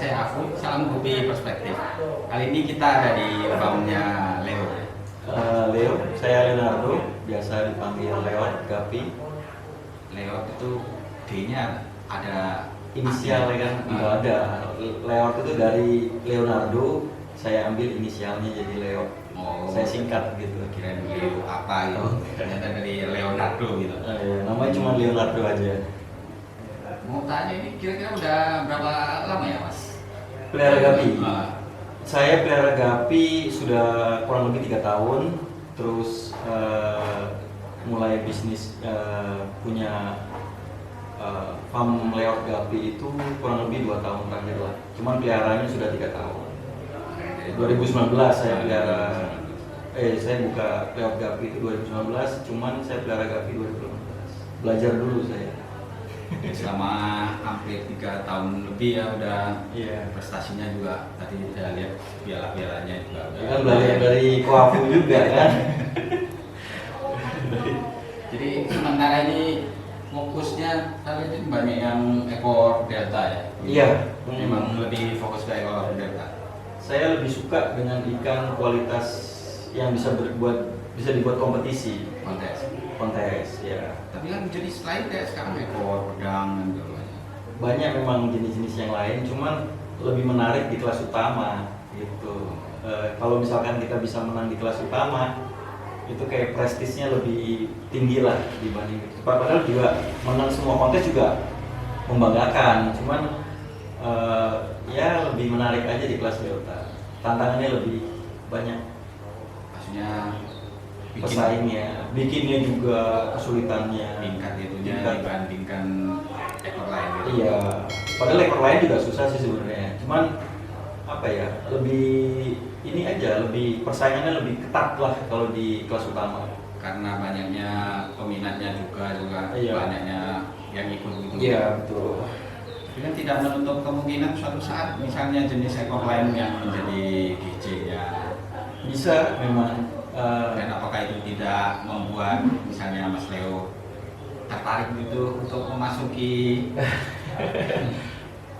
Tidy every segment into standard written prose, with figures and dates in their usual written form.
saya Afu, salam Hobi Perspektif. Kali ini kita ada di farmnya Leo. Leo, saya Leonardo, biasa dipanggil Leo, Gapi. Leo itu D-nya ada Inisial kan? Nggak ada. Leo itu dari Leonardo, saya ambil inisialnya jadi Leo. Oh, saya singkat gitu. kirain Leo apa gitu. Ternyata dari Leonardo gitu. Ya, namanya cuma Leonardo aja. Mau tanya ini kira-kira udah berapa lama ya Mas? Pelihara Gapi. Nah, Saya pelihara Gapi sudah kurang lebih 3 tahun. Terus mulai bisnis punya farm layout Gapi itu kurang lebih 2 tahun terakhir lah. Cuman peliharanya sudah 3 tahun. 2019 saya pelihara. Saya buka layout Gapi itu 2019. Cuman saya pelihara Gapi 2018. Belajar dulu saya. selama hampir 3 tahun lebih ya udah. Iya. Prestasinya juga tadi saya lihat piala-pialanya juga udah. Kan belajar dari Koafu juga kan. Jadi sementara ini fokusnya saya lihat banyak yang ekor delta ya. Iya. Memang lebih fokus ke ekor delta. Saya lebih suka dengan ikan kualitas yang bisa dibuat kompetisi, kontes ya. Tapi kan jenis lain kayak sekarang ekor pedang dan gitu. Banyak memang jenis-jenis yang lain, cuman lebih menarik di kelas utama gitu. Kalau misalkan kita bisa menang di kelas utama, itu kayak prestisnya lebih tinggi lah dibanding itu. Padahal juga menang semua kontes juga membanggakan, cuman ya lebih menarik aja di kelas delta. Tantangannya lebih banyak. Maksudnya Pesaingnya, bikinnya juga kesulitannya. tingkat itunya dibandingkan ekor lain gitu. Iya, padahal ekor lain juga susah sih sebenarnya. Cuman apa ya, lebih ini aja, lebih persaingannya lebih ketat lah kalau di kelas utama. Karena banyaknya peminatnya juga Iya. banyaknya yang ikut gitu. Iya betul. Tapi kan tidak menutup kemungkinan suatu saat misalnya jenis ekor lain yang menjadi GC ya. Bisa memang. Dan apakah itu tidak membuat misalnya Mas Leo tertarik gitu untuk memasuki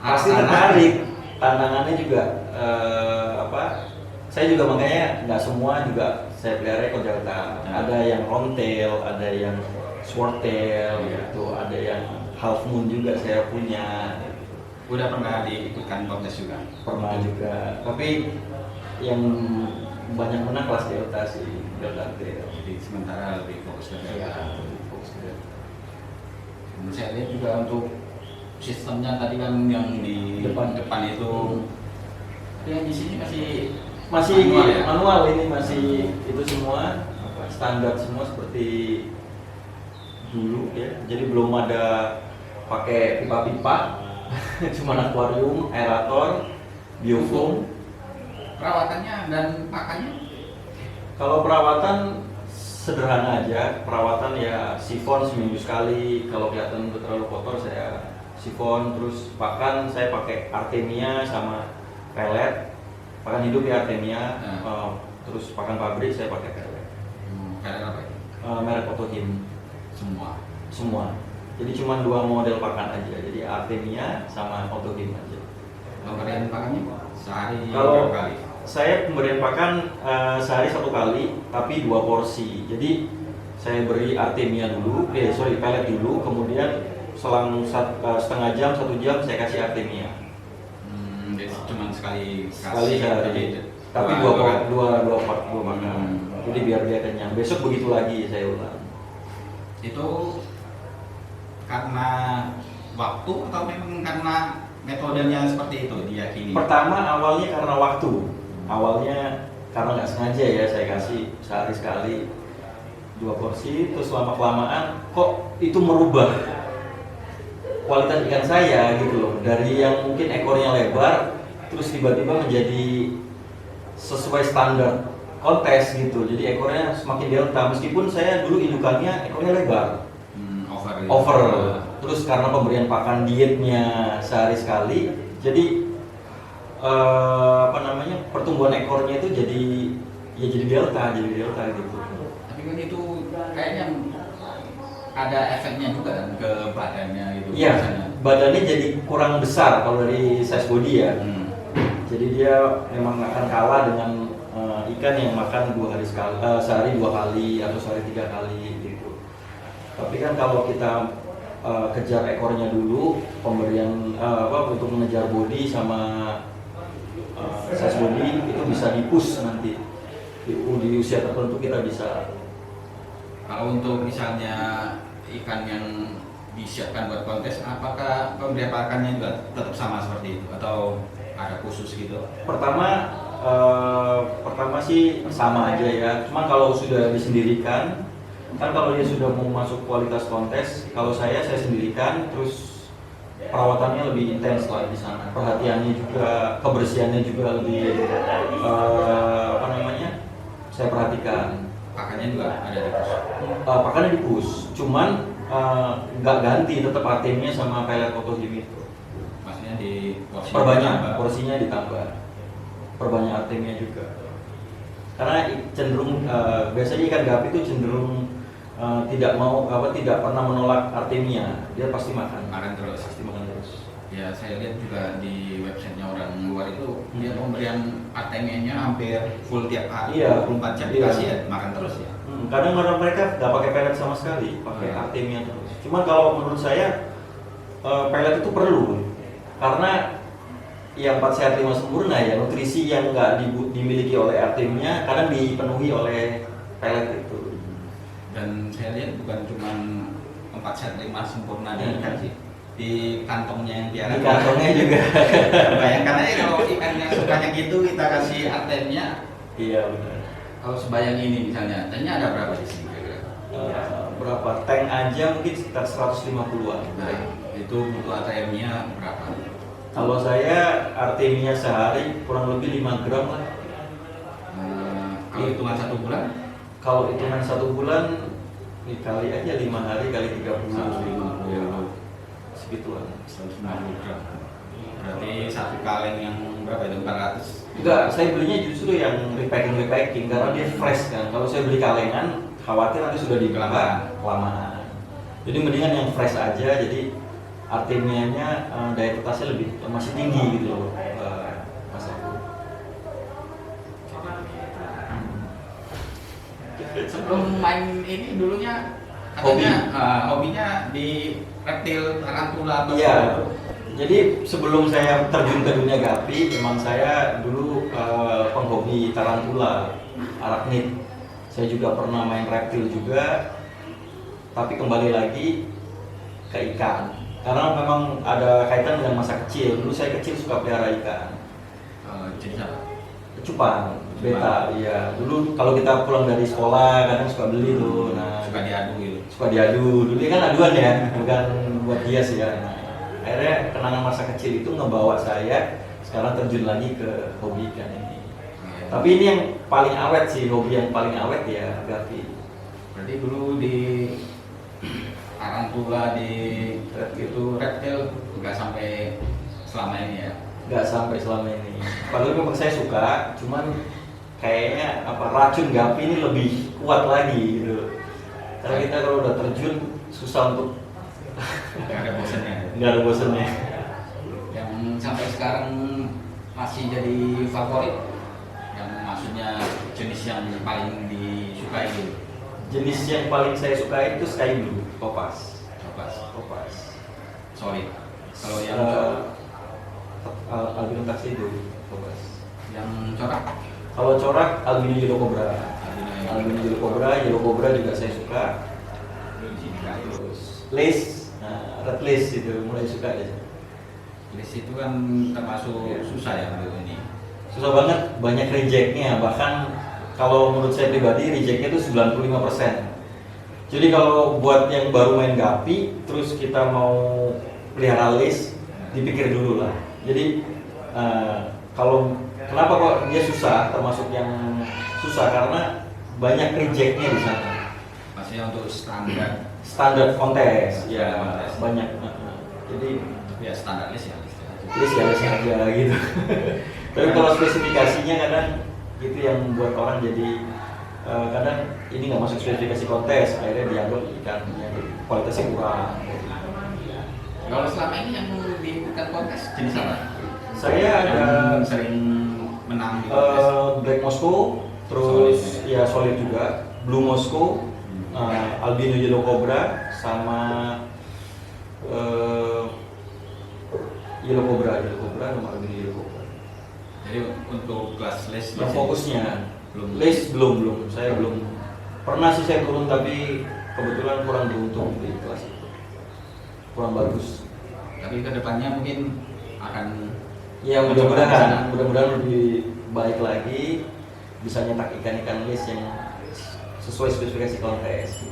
Pasti arah sana? tertarik. Tantangannya juga saya juga makanya nggak semua juga saya pelihara ekor delta. Ada yang long tail, ada yang short tail gitu, ada yang half moon juga saya punya. Udah pernah diikutkan kontes juga? Pernah juga, tapi yang banyak menang kelas delta sih, delta tail. Jadi sementara lebih fokus ke Iya, delta. fokus ke delta. Saya lihat juga untuk sistemnya tadi kan yang di Depan. itu, yang di sini Masih manual ya? manual ini masih itu semua standar semua seperti dulu ya. Jadi belum ada pakai pipa-pipa, cuma akuarium, aerator, biofoam. Perawatannya dan pakannya? Kalau perawatan sederhana aja, perawatan ya sifon seminggu sekali. Kalau kelihatan udah terlalu kotor saya sifon, terus pakan saya pakai Artemia sama pelet. Pakan hidup ya Artemia, terus pakan pabrik saya pakai pelet. Pelet apa itu? Merek Otohin Semua. Jadi cuma 2 model pakan aja, jadi Artemia sama Otohin aja. Pemberian pakannya sehari Kalau berapa kali? saya pemberian pakan sehari 1 kali, tapi 2 porsi. Jadi saya beri Artemia dulu, pelet dulu, kemudian selang setengah jam, 1 jam saya kasih Artemia. Jadi cuma sekali Sehari. Tapi dua makan. Jadi biar dia kenyang. Besok begitu lagi saya ulang. Itu karena waktu atau memang karena metodenya seperti itu diyakini? Pertama awalnya karena waktu. Awalnya karena nggak sengaja ya saya kasih sehari sekali 2 porsi. Terus lama kelamaan kok itu merubah kualitas ikan saya gitu loh. Dari yang mungkin ekornya lebar, terus tiba-tiba menjadi sesuai standar kontes gitu. Jadi ekornya semakin delta. Meskipun saya dulu indukannya ekornya lebar. Over. Terus karena pemberian pakan dietnya sehari sekali, jadi pertumbuhan ekornya itu jadi delta gitu. Tapi kan itu kayaknya ada efeknya juga kan ke badannya gitu. Iya. Misalnya. badannya jadi kurang besar kalau dari size body ya. Jadi dia memang akan kalah dengan ikan yang makan sehari 2 kali atau sehari 3 kali gitu. Tapi kan kalau kita kejar ekornya dulu, pemberian untuk mengejar body sama size body itu bisa di-push nanti di usia tertentu kita bisa. Kalau untuk misalnya ikan yang disiapkan buat kontes, apakah pemberian pakannya juga tetap sama seperti itu atau ada khusus gitu? Pertama sih sama aja ya. Cuma kalau sudah disendirikan, kan kalau dia sudah mau masuk kualitas kontes, kalau saya sendirikan, terus perawatannya lebih intens lah di sana. Perhatiannya juga, kebersihannya juga lebih saya perhatikan. Pakannya juga ada di push. Pakannya di push, cuman nggak ganti, tetap Artemia sama pelet Kotohime itu. Maksudnya di porsi Porsinya ditambah, perbanyak Artemia juga. Karena cenderung biasanya ikan gapi itu cenderung tidak pernah menolak Artemia, dia pasti makan terus. Pasti makan terus. Ya saya lihat juga di websitenya orang luar itu dia pemberian Artemia-nya hampir full tiap hari, Iya, 24 jam iya. dikasih ya, makan terus ya. Kadang-kadang mereka nggak pakai pelet sama sekali, pakai Artemia terus. Cuma kalau menurut saya pelet itu perlu, karena yang 4 sehat 5 sempurna ya, nutrisi yang nggak dimiliki oleh Artemia kadang dipenuhi oleh pelet itu. Dan saya lihat bukan cuma 4 sehat 5 sempurna di ikan sih, di kantongnya yang tiara. Di kantongnya juga. Bayangkan aja kalau ikannya sukanya gitu kita kasih Artemia. Iya benar. Kalau sebayang ini misalnya, tanknya ada berapa di sini kira-kira? Berapa? Tank aja mungkin sekitar 150-an. Nah, itu butuh Artemia berapa? Kalau saya Artemia sehari kurang lebih 5 gram lah. Kalau hitungan 1 bulan? Kalau hitungan 1 bulan dikali aja 5 hari kali 30. 150 ya. Segituan. 150 gram. Berarti satu kaleng yang berapa itu? 400? Enggak, saya belinya justru yang repacking karena dia fresh kan. Kalau saya beli kalengan, khawatir nanti sudah kelamaan. Jadi mendingan yang fresh aja. Jadi Artemianya daya tetasnya masih tinggi gitu loh, Mas Aku. Sebelum main ini dulunya katanya hobinya di reptil tarantula atau iya. Jadi sebelum saya terjun ke dunia gapi, memang saya dulu penghobi tarantula, arachnid. Saya juga pernah main reptil juga, tapi kembali lagi ke ikan. Karena memang ada kaitan dengan masa kecil. Dulu saya kecil suka pelihara ikan. Jenis apa? Cupang, beta, iya. Dulu kalau kita pulang dari sekolah kadang suka beli tuh. Nah, Suka diadu gitu. suka diadu. Dulu kan aduan ya, bukan buat hias ya. Nah, akhirnya kenangan masa kecil itu ngebawa saya sekarang terjun lagi ke hobi ikan ini. Tapi ini yang paling awet sih, hobi yang paling awet ya gapi. Berarti dulu di tarantula di reptil nggak sampai selama ini ya? Nggak sampai selama ini. Padahal memang saya suka, cuman kayaknya racun gapi ini lebih kuat lagi gitu. Karena kita kalau udah terjun susah untuk Nggak ada bosannya. nggak ada bosannya. Yang sampai sekarang masih jadi favorit, yang maksudnya jenis yang paling disukai gitu. Jenis yang paling saya suka itu sky blue, topaz. Topaz. Sorry. Kalau yang albino tuxedo, topaz. yang corak, Kalau corak albino yellow cobra. Albino yellow cobra juga saya suka. Terus lace, red lace itu mulai suka ya. list itu kan termasuk susah ya untuk ini. Susah banget, banyak rejectnya. Bahkan kalau menurut saya pribadi rejectnya itu 95%. Jadi kalau buat yang baru main gapi, terus kita mau pelihara lace, dipikir dulu lah. Jadi kalau kenapa kok dia susah, termasuk yang susah karena banyak rejectnya di sana. Maksudnya untuk Standar kontes, Ya, ya kontes. banyak. Jadi ya standar list ya. list ya list aja gitu. Tapi kalau spesifikasinya kadang itu yang membuat orang jadi kadang ini nggak masuk spesifikasi kontes, akhirnya dianggap ikannya kualitasnya kurang. Kalau selama ini yang diikutkan kontes jenis apa? Saya ada Yang sering menang di kontes. Black Moscow, terus ya solid juga, Blue Moscow, albino yellow cobra, sama yellow cobra sama albino yellow cobra. Jadi untuk kelas les Yang fokusnya belum. les belum, saya belum pernah sih saya turun, tapi kebetulan kurang beruntung di kelas itu, kurang bagus. Tapi kedepannya mungkin akan Ya mencoba ke sana. mudah-mudahan lebih baik lagi, bisa nyetak ikan-ikan les yang sesuai spesifikasi kontes.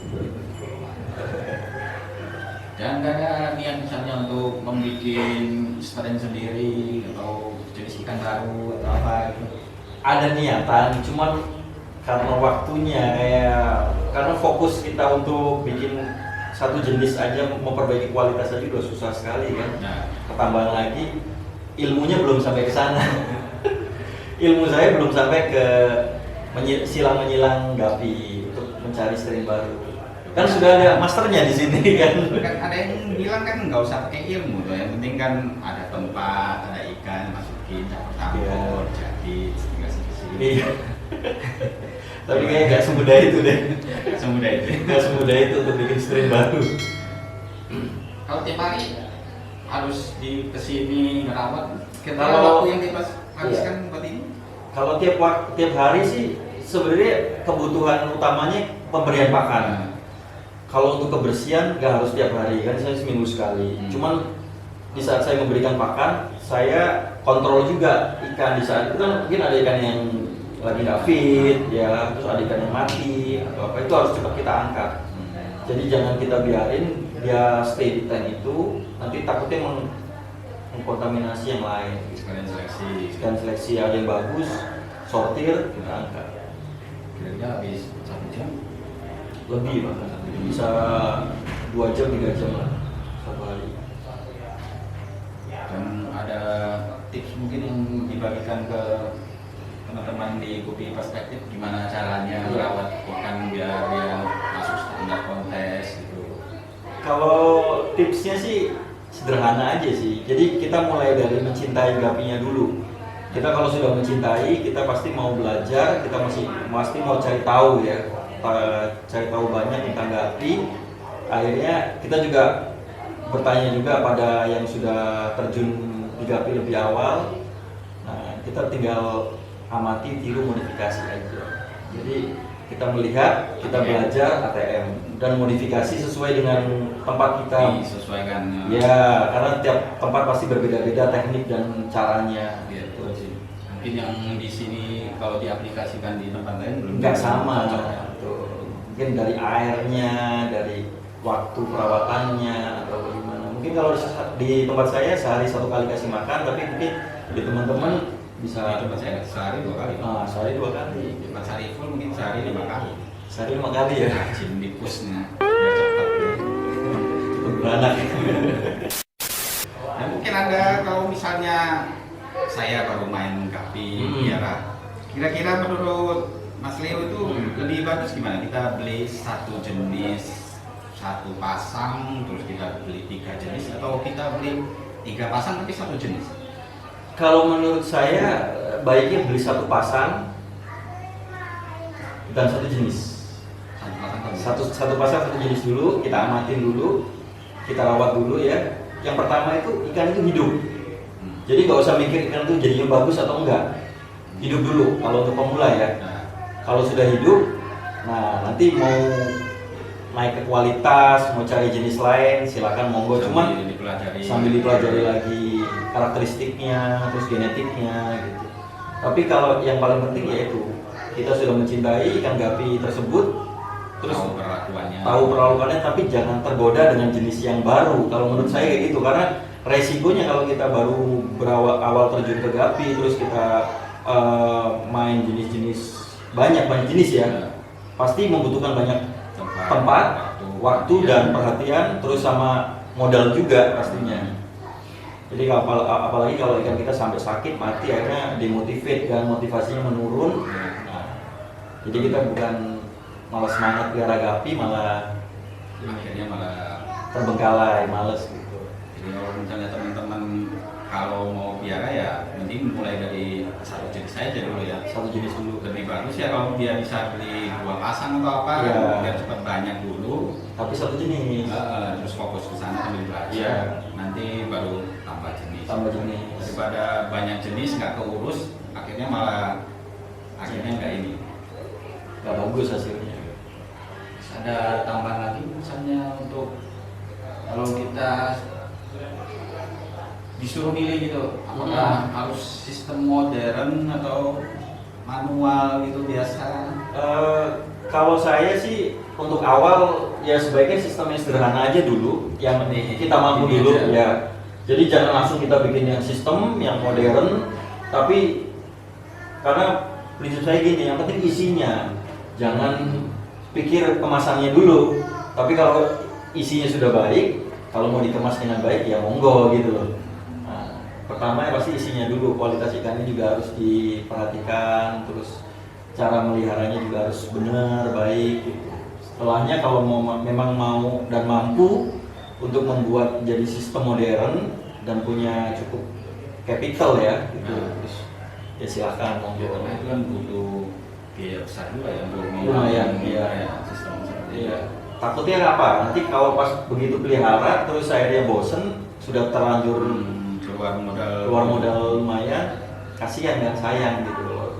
Dan gak ada niat misalnya untuk membuat strain sendiri atau jenis ikan baru atau apa gitu. Ada niatan, cuman karena waktunya karena fokus kita untuk bikin satu jenis aja, memperbaiki kualitas aja udah susah sekali kan. Nah, Ketambahan lagi ilmunya belum sampai ke sana. Ilmu saya belum sampai ke silang menyilang gapi untuk mencari strain baru. Kan sudah ada masternya di sini kan. kan ada yang bilang kan nggak usah pakai ilmu tuh, yang penting kan ada tempat, ada ikan, masukin campur-campur, jadi tinggal sini. Iya. Tapi kayaknya nggak semudah itu deh. Semudah itu. Nggak semudah itu untuk bikin strain baru. Kalau tiap hari harus di kesini ngerawat, kira-kira Kalau- waktu yang habiskan buat ini? Kalau tiap hari sih sebenarnya kebutuhan utamanya pemberian pakan. Kalau untuk kebersihan nggak harus tiap hari, kan saya seminggu sekali. Cuman di saat saya memberikan pakan, saya kontrol juga ikan. Di saat itu kan mungkin ada ikan yang lagi nggak fit, ya, terus ada ikan yang mati atau apa, itu harus cepat kita angkat. Jadi jangan kita biarin dia stay di tank itu, nanti takutnya mengkontaminasi yang lain. Sekalian seleksi. Sekian seleksi ada yang bagus, sortir, kita angkat. Kira-kira habis 1 jam. Lebih bahkan, bisa 2 jam 3 jam lah satu hari. Dan ada tips mungkin yang dibagikan ke teman-teman di Kopi Perspektif, gimana caranya merawat ikan biar dia masuk standar kontes gitu. Kalau tipsnya sih sederhana aja sih. Jadi kita mulai dari mencintai gapinya dulu. Kita kalau sudah mencintai, kita pasti mau belajar, kita pasti mau cari tahu ya, cari tahu banyak tentang gapi. Akhirnya kita juga bertanya juga pada yang sudah terjun di gapi lebih awal. Nah, kita tinggal amati, tiru, modifikasi aja. Jadi kita melihat, kita belajar ATM dan modifikasi sesuai dengan tempat kita. Disesuaikan. Ya, karena tiap tempat pasti berbeda-beda teknik dan caranya. Iya, betul sih. Mungkin yang di sini kalau diaplikasikan di tempat lain belum Nggak sama. cocok. Tuh. Mungkin dari airnya, dari waktu perawatannya atau bagaimana. Mungkin kalau di tempat saya sehari 1 kali kasih makan, tapi mungkin di teman-teman bisa Di tempat saya sehari 2 kali. sehari 2 kali. Di tempat sehari full mungkin sehari 5 kali. Sehari 5 kali ya. Rajin di pushnya biar cepat. Cepet beranak. Nah, mungkin ada kalau misalnya saya baru main gapi biara, kira-kira menurut Mas Leo itu lebih bagus gimana? Kita beli satu jenis, 1 pasang, terus kita beli 3 jenis, atau kita beli 3 pasang tapi 1 jenis? Kalau menurut saya baiknya beli 1 pasang dan 1 jenis. 1 pasang atau Satu pasang 1 jenis dulu, kita amatin dulu, kita rawat dulu ya. Yang pertama itu ikan itu hidup. Jadi nggak usah mikir ikan itu jadinya bagus atau enggak. Hidup dulu kalau untuk pemula ya. Nah, Kalau sudah hidup, nah nanti mau naik ke kualitas, mau cari jenis lain, silakan monggo. Cuman sambil dipelajari lagi karakteristiknya, terus genetiknya gitu. Tapi kalau yang paling penting yaitu kita sudah mencintai ikan gapi tersebut, terus tahu perlakuannya, tapi jangan tergoda dengan jenis yang baru. Kalau menurut saya kayak gitu, karena resikonya kalau kita baru awal terjun ke gapi, terus kita main jenis-jenis banyak jenis ya, pasti membutuhkan banyak tempat, waktu dan perhatian, terus sama modal juga pastinya. Jadi apalagi kalau ikan kita sampai sakit, mati, akhirnya demotivate dan motivasinya menurun. Nah, jadi kita bukan malah semangat pelihara gapi, malah akhirnya malah terbengkalai, males gitu. jadi misalnya teman-teman kalau mau piara ya mending mulai dari satu jenis aja dulu ya. Satu jenis dulu. Lebih bagus ya kalau dia bisa beli 2 pasang atau apa, Iya. biar cepat banyak dulu. Tapi satu jenis. Terus fokus ke sana sambil belajar. Iya. Nanti baru tambah jenis. Tambah jenis. Daripada banyak jenis nggak keurus, akhirnya malah nggak ini. Nggak bagus hasilnya. Terus ada tambahan lagi misalnya untuk kalau kita disuruh milih gitu, apakah harus sistem modern atau manual gitu biasa? Kalau saya sih untuk awal ya sebaiknya sistemnya sederhana aja dulu, yang kita mampu Ini dulu aja. ya. Jadi jangan langsung kita bikin yang sistem yang modern, tapi karena prinsip saya gini, yang penting isinya, jangan pikir kemasannya dulu. Tapi kalau isinya sudah baik, kalau mau dikemas dengan baik ya monggo gitu loh. Nah, pertama ya pasti isinya dulu, kualitas ikannya juga harus diperhatikan, terus cara meliharanya juga harus benar, baik gitu. Setelahnya kalau memang mau dan mampu untuk membuat jadi sistem modern dan punya cukup capital ya gitu. Terus ya silakan monggo. Karena itu kan butuh biaya besar juga ya untuk Lumayan, iya. iya. Sistem seperti Iya. itu. Takutnya apa? Nanti kalau pas begitu pelihara terus dia bosen, sudah terlanjur keluar modal lumayan, kasihan dan sayang gitu loh.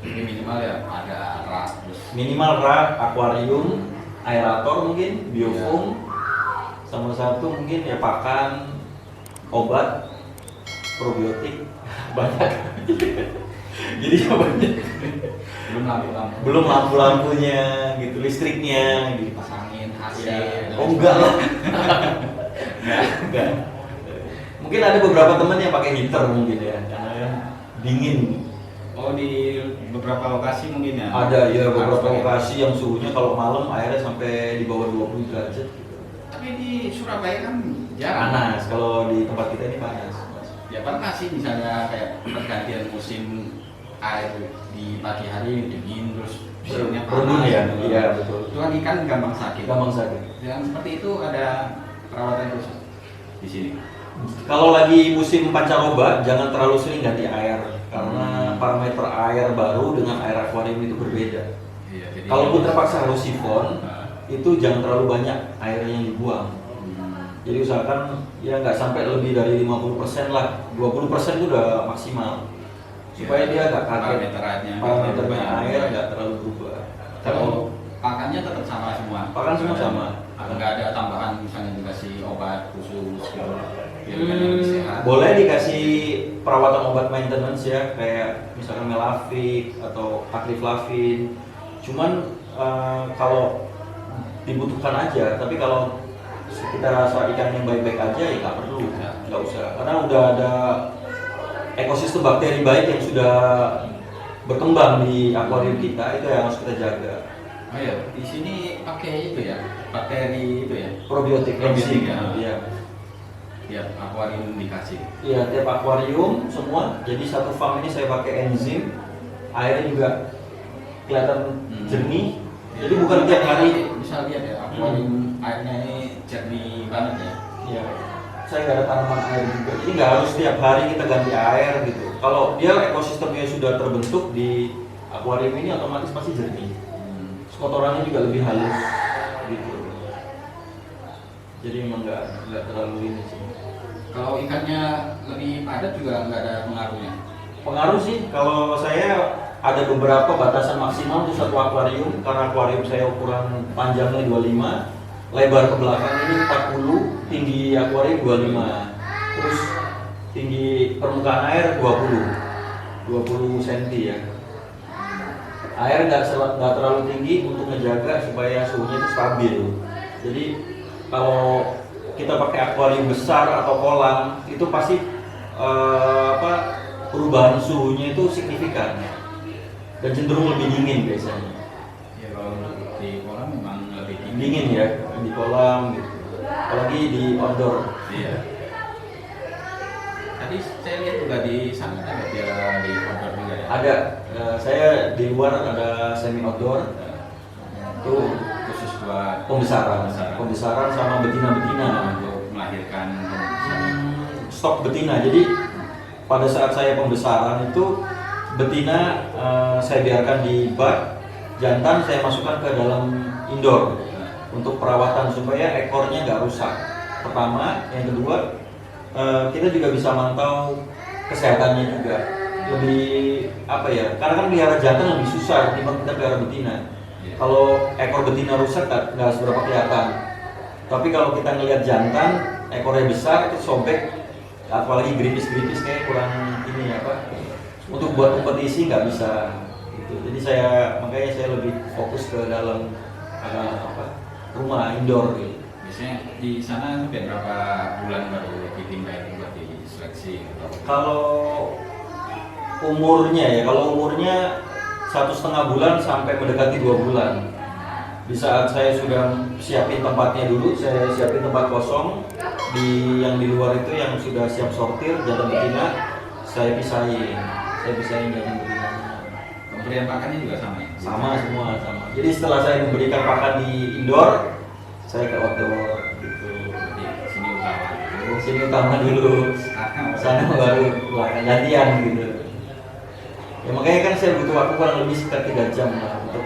Jadi minimal ya ada rak, terus Minimal rak, akuarium, aerator mungkin, biofoam, sama satu mungkin ya pakan, obat, probiotik, banyak. Jadi ya banyak. belum lampu-lampu. Belum lampu-lampunya gitu, listriknya gitu. Pasangin AC. Ya. Oh enggak lah. Enggak. Mungkin ada beberapa teman yang pakai heater mungkin ya, karena kan dingin. Oh di beberapa lokasi mungkin ya? Ada ya beberapa Harus pakai. lokasi yang suhunya kalau malam airnya sampai di bawah 20 derajat gitu. Tapi di Surabaya kan jarang. Panas, kalau di tempat kita ini panas. Ya pernah sih misalnya kayak pergantian musim air di pagi hari dingin terus siangnya Berendam panas. ya? gitu. Iya betul. Itu kan ikan gampang sakit. Gampang sakit. Yang seperti itu ada perawatan khusus di sini. Kalau lagi musim pancaroba jangan terlalu sering ganti air karena parameter air baru dengan air akuarium itu berbeda. Iya, jadi Kalaupun terpaksa harus sifon, Nah, itu jangan terlalu banyak airnya yang dibuang. Jadi usahakan ya nggak sampai lebih dari 50% lah, 20% itu udah maksimal. Supaya dia nggak kaget, parameternya air nggak terlalu berubah. Kalau pakannya tetap sama semua. Pakan semua sama. Atau nggak ada tambahan misalnya dikasih obat khusus gitu. Biar ikannya lebih sehat. Boleh dikasih perawatan obat maintenance ya, kayak misalkan melavik atau akriflavin. Cuman kalau dibutuhkan aja, tapi kalau kita rasa ikan yang baik-baik aja ya nggak perlu, nggak usah. Karena udah ada ekosistem bakteri baik yang sudah berkembang di akuarium kita, itu yang harus kita jaga. Oh iya, di sini pakai itu ya, bakteri itu ya. Probiotik, Probiotik, enzim, ya. iya. Tiap akuarium dikasih. Iya, tiap akuarium semua. Jadi satu farm ini saya pakai enzim, airnya juga kelihatan jernih. Jadi bukan tiap hari. Bisa lihat ya, akuarium airnya ini jernih banget ya. Iya. Saya nggak ada tanaman air juga. Jadi nggak harus tiap hari kita ganti air gitu. Kalau dia ekosistemnya sudah terbentuk di akuarium ini otomatis pasti jernih. Kotorannya juga lebih halus gitu. Jadi memang nggak terlalu ini sih. Kalau ikannya lebih padat juga nggak ada pengaruhnya. Pengaruh sih, kalau saya ada beberapa batasan maksimal untuk satu akuarium, karena akuarium saya ukuran panjangnya 25, lebar ke belakang ini 40, tinggi akuarium 25, terus tinggi permukaan air 20 cm ya. Air nggak terlalu tinggi untuk ngejaga supaya suhunya itu stabil. Jadi kalau kita pakai akuarium besar atau kolam itu pasti perubahan suhunya itu signifikan dan cenderung lebih dingin biasanya. Ya kalau di kolam memang lebih Dingin ya di kolam gitu. Apalagi di outdoor. Iya. Tadi saya lihat juga di sana ada dia di outdoor juga ya. Ada saya di luar ada semi outdoor. Itu Khusus buat pembesaran sama betina-betina. untuk melahirkan Stok betina. Jadi pada saat saya pembesaran itu betina saya biarkan di bak, jantan saya masukkan ke dalam indoor untuk perawatan supaya ekornya nggak rusak. Pertama, yang kedua kita juga bisa mantau kesehatannya juga. Lebih apa ya? Karena kan pelihara jantan lebih susah dibanding kita pelihara betina. Kalau ekor betina rusak nggak seberapa kelihatan. Tapi kalau kita ngelihat jantan ekornya besar itu sobek, apalagi gripis kayak kurang ini apa, untuk buat kompetisi nggak bisa gitu. Jadi makanya saya lebih fokus ke dalam rumah indoor gitu. Biasanya di sana sampai berapa bulan baru ditinggal buat diseleksi? Kalau umurnya 1,5 bulan sampai mendekati 2 bulan. Di saat saya sudah siapin tempatnya dulu, saya siapin tempat kosong yang di luar itu yang sudah siap sortir jantan betina, saya pisahin jantan betina. Pemberian pakannya juga sama ya? Sama semua sama. Jadi setelah saya memberikan pakan di indoor, saya ke outdoor gitu. Di sini utama dulu, sana baru latihan gitu. Ya makanya kan saya butuh waktu kurang lebih sekitar 3 jam lah untuk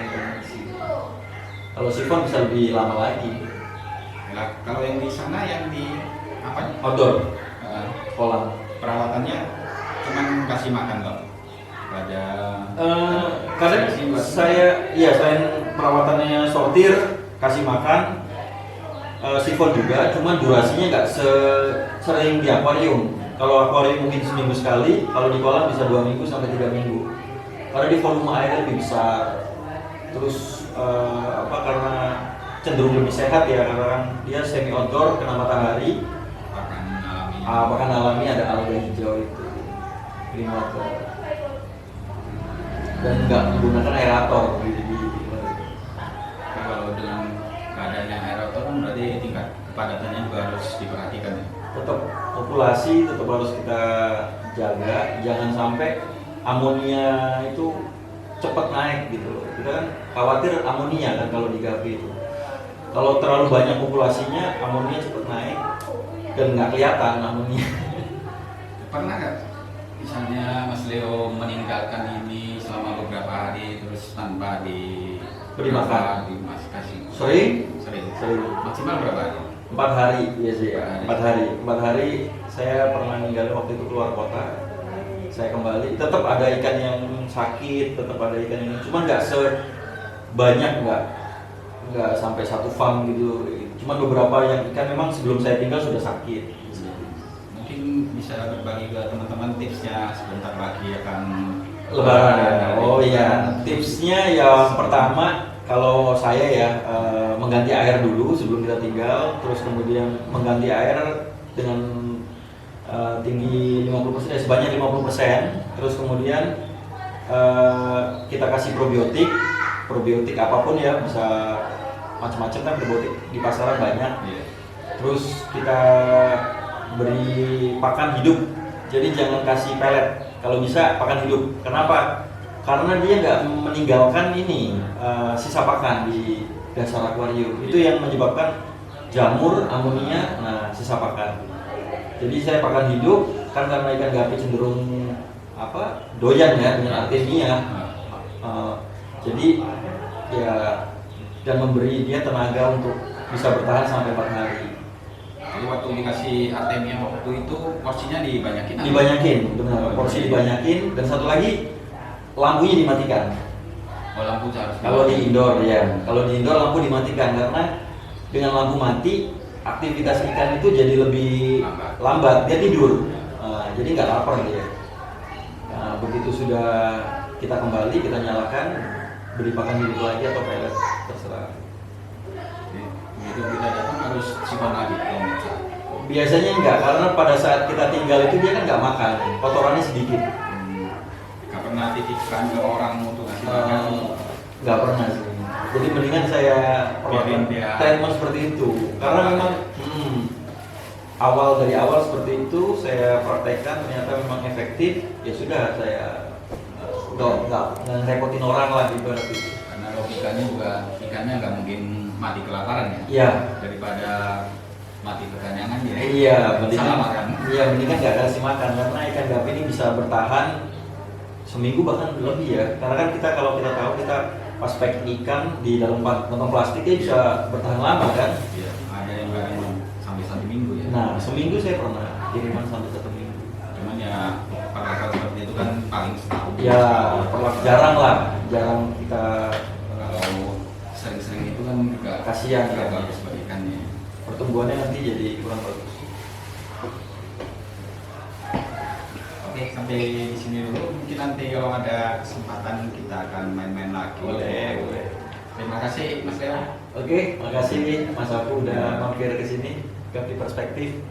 interaksi. Kalau sifon bisa lebih lama lagi. Nah, kalau yang di sana yang di apa? Outdoor, kolam. Perawatannya cuman kasih makan toh? Ada Kadang saya, selain perawatannya sortir, kasih makan, sifon juga, cuman durasinya nggak sering di akuarium. Kalau akuarium mungkin seminggu sekali, kalau di kolam bisa 2 minggu sampai 3 minggu. Karena di volume airnya lebih besar. Terus karena cenderung lebih sehat ya, karena kan dia semi outdoor, kena matahari. Pakan alami ada alga hijau itu, green water. Dan nggak menggunakan aerator jadi kalau dengan keadaannya aerator kan berarti tingkat kepadatannya juga harus diperhatikan ya? Tetap populasi tetap harus kita jaga, jangan sampai amonia itu cepat naik gitu. Kita kan khawatir amonia kan kalau di gapi itu. Kalau terlalu banyak populasinya, amonia cepat naik dan nggak kelihatan amonia. Pernah nggak misalnya Mas Leo meninggalkan ini selama beberapa hari terus tanpa beri makan? Kasih. Sering. Maksimal berapa hari? 4 hari ya sih ya. 4 hari saya pernah ninggalin waktu itu keluar kota. Saya kembali, tetap ada ikan yang sakit, tetap ada ikan yang cuma nggak sebanyak, nggak sampai 1 farm gitu. Cuma beberapa yang ikan memang sebelum saya tinggal sudah sakit. Mungkin bisa berbagi ke teman-teman tipsnya sebentar lagi akan Lebaran ya. Oh iya, tipsnya yang pertama kalau saya mengganti air dulu sebelum kita tinggal, terus kemudian mengganti air dengan tinggi 50%, sebanyak 50%, terus kemudian kita kasih probiotik apapun ya, bisa macam-macam kan probiotik di pasaran banyak. Terus kita beri pakan hidup, jadi jangan kasih pelet, kalau bisa pakan hidup. Kenapa? Karena dia nggak meninggalkan sisa pakan di dasar akuarium, itu yang menyebabkan jamur, amonia, sisa pakan. Jadi saya pakan hidup kan karena ikan gapi cenderung doyan ya dengan artemia. Jadi ya, dan memberi dia tenaga untuk bisa bertahan sampai 4 hari. Jadi waktu dikasih artemia waktu itu porsinya dibanyakin? Dibanyakin, benar. Porsi dibanyakin, dan satu lagi lampunya dimatikan. Oh, lampu harus. Kalau di indoor ya, kalau di indoor lampu dimatikan karena dengan lampu mati aktivitas ikan itu jadi lebih lambat, dia tidur, jadi nggak lapar dia. Nah, begitu sudah kita kembali, kita nyalakan, beri pakan hidup lagi atau pelet, terserah. Begitu kita datang harus simpan lagi. Biasanya enggak, karena pada saat kita tinggal itu dia kan nggak makan, kotorannya sedikit. Nggak pernah titipkan ke orang untuk ngasih makan? Nggak pernah sih. Jadi mendingan saya treatment seperti itu, karena memang dari awal seperti itu saya praktekkan, ternyata memang efektif. Ya sudah, saya nggak ngerepotin orang lah ibarat itu. Karena logikanya juga ikannya nggak mungkin mati kelaparan ya. Iya. Daripada mati kekanyangan ya. Iya, mendingan Salah makan. Iya, mendingan nggak kasih makan karena ikan gapi ini bisa bertahan seminggu bahkan lebih ya. Karena kan kita kalau kita tahu kita pas pack ikan di dalam kantong plastik dia bisa bertahan lama kan. Iya, ada yang nggak emang sampai 1 minggu ya. Nah, seminggu saya pernah kiriman sampai 1 minggu. Cuman ya hal-hal seperti itu kan paling setahun. Ya, jarang lah, jarang kita Kalau sering-sering itu kan juga Kasihan, nggak ya. bagus buat ikannya. pertumbuhannya nanti jadi kurang bagus. Oke, sampai di sini dulu. Mungkin nanti kalau ada kesempatan kita akan main-main lagi. Boleh. Terima kasih Mas Leo. Oke, makasih Mas Aku udah mampir ke sini, Gapi Perspektif.